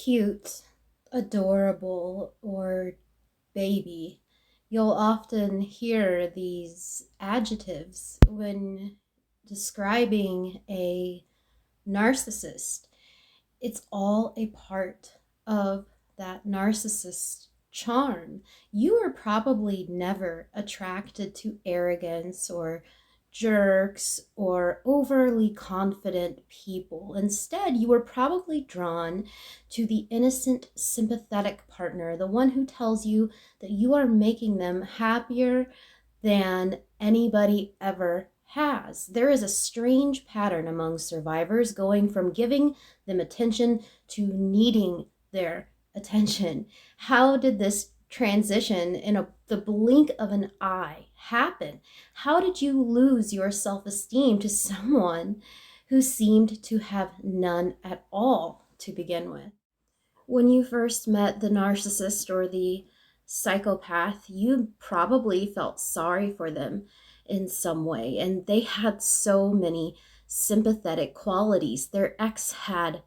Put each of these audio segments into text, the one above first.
cute, adorable, or baby, you'll often hear these adjectives when describing a narcissist. It's all a part of that narcissist charm. You are probably never attracted to arrogance or jerks or overly confident people. Instead, you were probably drawn to the innocent, sympathetic partner, the one who tells you that you are making them happier than anybody ever has. There is a strange pattern among survivors going from giving them attention to needing their attention. How did this transition in the blink of an eye happen? How did you lose your self-esteem to someone who seemed to have none at all to begin with? When you first met the narcissist or the psychopath, you probably felt sorry for them in some way, and they had so many sympathetic qualities. Their ex had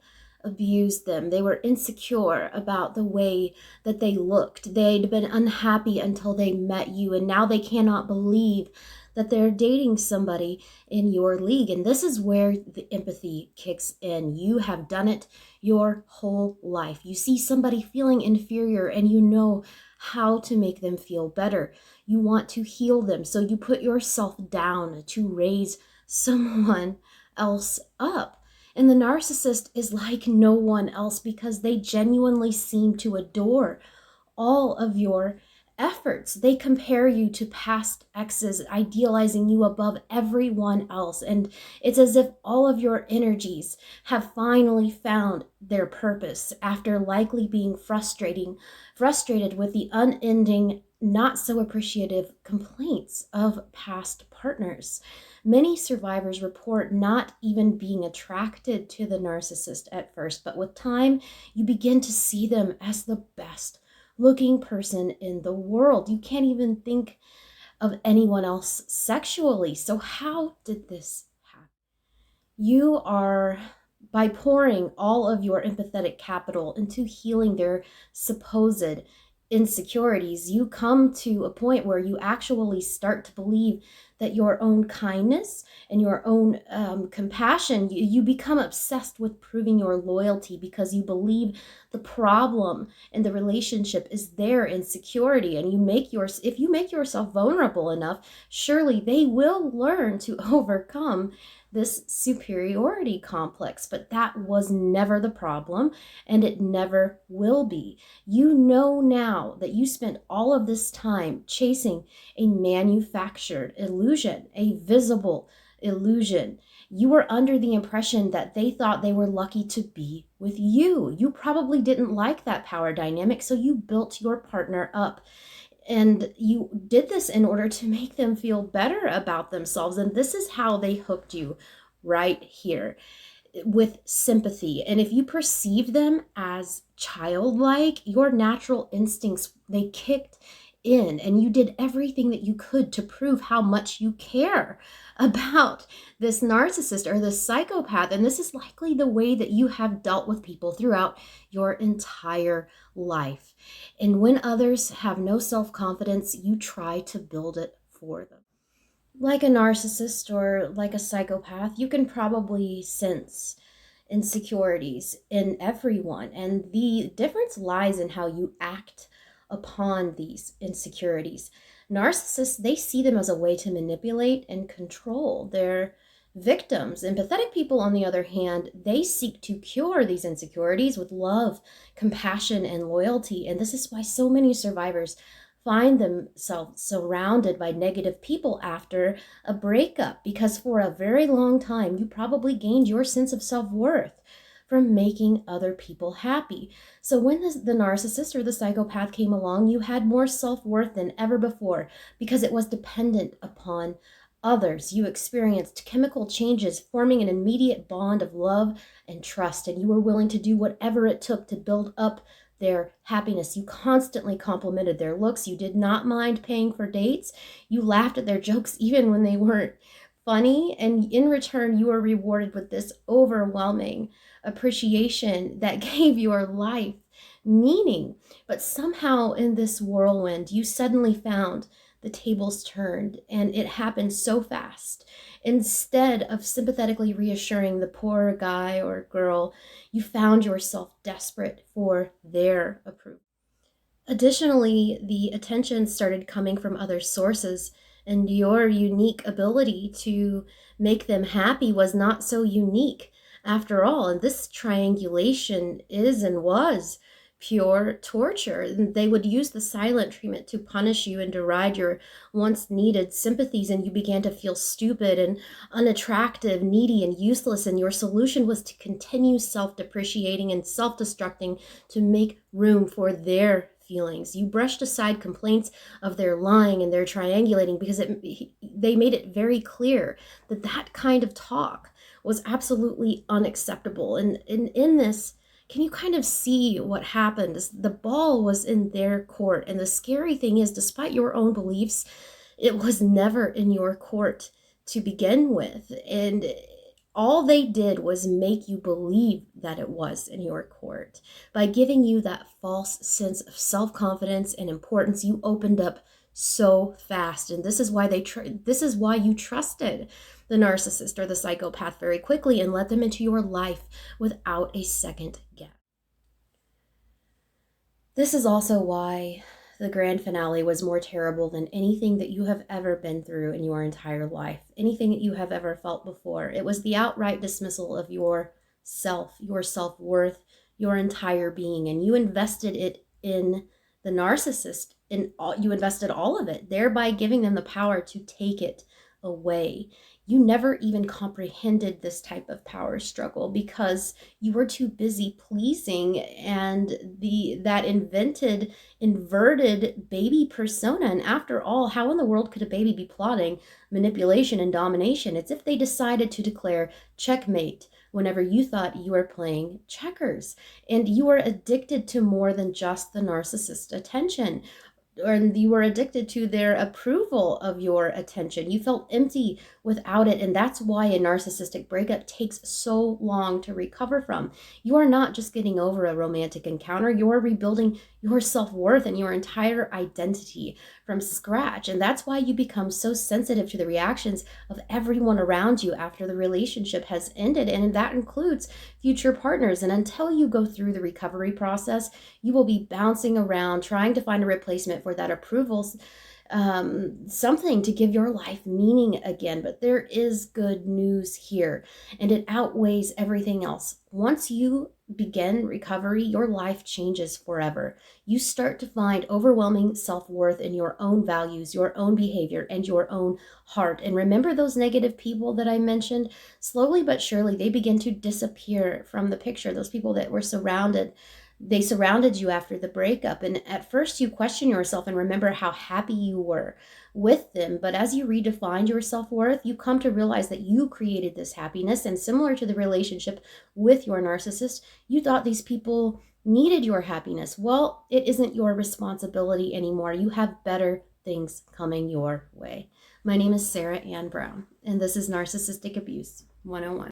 abused them. They were insecure about the way that they looked. They'd been unhappy until they met you, and now they cannot believe that they're dating somebody in your league. And this is where the empathy kicks in. You have done it your whole life. You see somebody feeling inferior and you know how to make them feel better. You want to heal them, so you put yourself down to raise someone else up. And the narcissist is like no one else because they genuinely seem to adore all of your efforts. They compare you to past exes, idealizing you above everyone else. And it's as if all of your energies have finally found their purpose after likely being frustrated with the unending, not so appreciative complaints of past partners. Many survivors report not even being attracted to the narcissist at first, but with time, you begin to see them as the best looking person in the world. You can't even think of anyone else sexually. So how did this happen? You are, by pouring all of your empathetic capital into healing their supposed insecurities, you come to a point where you actually start to believe that your own kindness and your own compassion, you become obsessed with proving your loyalty because you believe the problem in the relationship is their insecurity. And if you make yourself vulnerable enough, surely they will learn to overcome this superiority complex. But that was never the problem, and it never will be. You know now that you spent all of this time chasing a manufactured illusion, a visible illusion. You were under the impression that they thought they were lucky to be with you. You probably didn't like that power dynamic, so you built your partner up. And you did this in order to make them feel better about themselves. And this is how they hooked you right here with sympathy. And if you perceive them as childlike, your natural instincts, they kicked in, and you did everything that you could to prove how much you care about this narcissist or this psychopath. And this is likely the way that you have dealt with people throughout your entire life. And when others have no self-confidence, you try to build it for them. Like a narcissist or like a psychopath, you can probably sense insecurities in everyone. And the difference lies in how you act upon these insecurities. Narcissists, they see them as a way to manipulate and control their victims. Empathetic people, on the other hand, they seek to cure these insecurities with love, compassion, and loyalty. And this is why so many survivors find themselves surrounded by negative people after a breakup, because for a very long time, you probably gained your sense of self-worth from making other people happy. So when the narcissist or the psychopath came along, you had more self-worth than ever before because it was dependent upon others. You experienced chemical changes, forming an immediate bond of love and trust, and you were willing to do whatever it took to build up their happiness. You constantly complimented their looks. You did not mind paying for dates. You laughed at their jokes even when they weren't funny, and in return, you were rewarded with this overwhelming appreciation that gave your life meaning. But somehow in this whirlwind, you suddenly found the tables turned, and it happened so fast. Instead of sympathetically reassuring the poor guy or girl, you found yourself desperate for their approval. Additionally, the attention started coming from other sources, and your unique ability to make them happy was not so unique after all. And this triangulation is and was pure torture. And they would use the silent treatment to punish you and deride your once needed sympathies, and you began to feel stupid and unattractive, needy, and useless. And your solution was to continue self depreciating and self destructing to make room for their feelings. You brushed aside complaints of their lying and their triangulating because they made it very clear that that kind of talk was absolutely unacceptable. And in this, can you kind of see what happened? The ball was in their court. And the scary thing is, despite your own beliefs, it was never in your court to begin with. And all they did was make you believe that it was in your court. By giving you that false sense of self-confidence and importance, you opened up so fast. And this is why this is why you trusted the narcissist or the psychopath very quickly and let them into your life without a second guess. This is also why the grand finale was more terrible than anything that you have ever been through in your entire life, anything that you have ever felt before. It was the outright dismissal of your self-worth, your entire being, and you invested it in the narcissist. You invested all of it, thereby giving them the power to take it away. You never even comprehended this type of power struggle because you were too busy pleasing and that inverted baby persona. And after all, how in the world could a baby be plotting manipulation and domination? It's if they decided to declare checkmate whenever you thought you were playing checkers. And you were addicted to more than just the narcissist attention, and you were addicted to their approval of your attention. You felt empty without it, and that's why a narcissistic breakup takes so long to recover from. You are not just getting over a romantic encounter, you're rebuilding your self-worth and your entire identity from scratch. And that's why you become so sensitive to the reactions of everyone around you after the relationship has ended, and that includes future partners. And until you go through the recovery process, you will be bouncing around trying to find a replacement for that approval, something to give your life meaning again. But there is good news here, and it outweighs everything else. Once you begin recovery, your life changes forever. You start to find overwhelming self-worth in your own values, your own behavior, and your own heart. And remember those negative people that I mentioned? Slowly but surely, they begin to disappear from the picture. Those people that were they surrounded you after the breakup. And at first you question yourself and remember how happy you were with them. But as you redefine your self-worth, you come to realize that you created this happiness. And similar to the relationship with your narcissist, you thought these people needed your happiness. Well, it isn't your responsibility anymore. You have better things coming your way. My name is Sara Ann Brown, and this is Narcissistic Abuse 101.